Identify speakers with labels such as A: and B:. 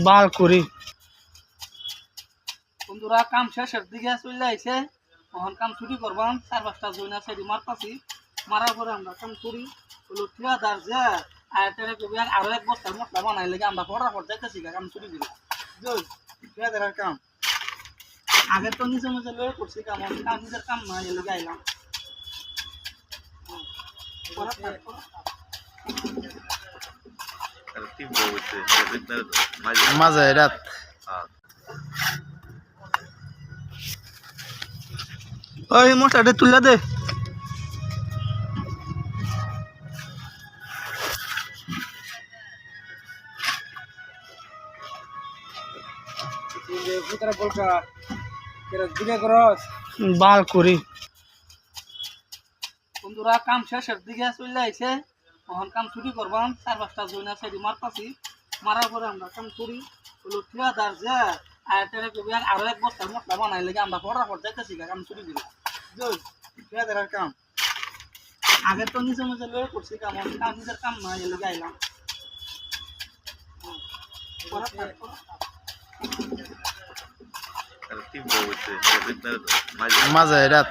A: বাল করি
B: বন্ধুরা কাম শেষের দিকে চলে আইছে তখন কাম ছুটি করবাম 4-5টা জইন আছে মারতাছি মারার পরে আমরা কাম করি হলো ঠিকাদার যে আরো এক বস্তার মশলা বানাই লেগে আমরা ফটাফট যাইতেছি কাম ছুটি দিল ঠিকাদারের কাম আগে তো নিজে নিজে লয়ে করছি কাম নিজের কাম না এলে গাইলাম
A: মাঝে রাত ওই মশলাটা তুলে দে বাল করি
B: বন্ধুরা কাম শেষের দিকে চলে আইছে তখন কাম ছুটি করবাম 4-5টা জইন আছে মারতাছি মারার পরে আমরা কাম করি হলো ঠিকাদার যে আরো এক বস্তার মশলা বানাই লেগে আমরা ফটাফট যাইতেছি কাম ছুটি দিল ঠিকাদারের কাম আগে তো নিজে নিজে লয়ে করছি কাম নিজের কাম না এলে গাইলাম
A: মাঝে রাত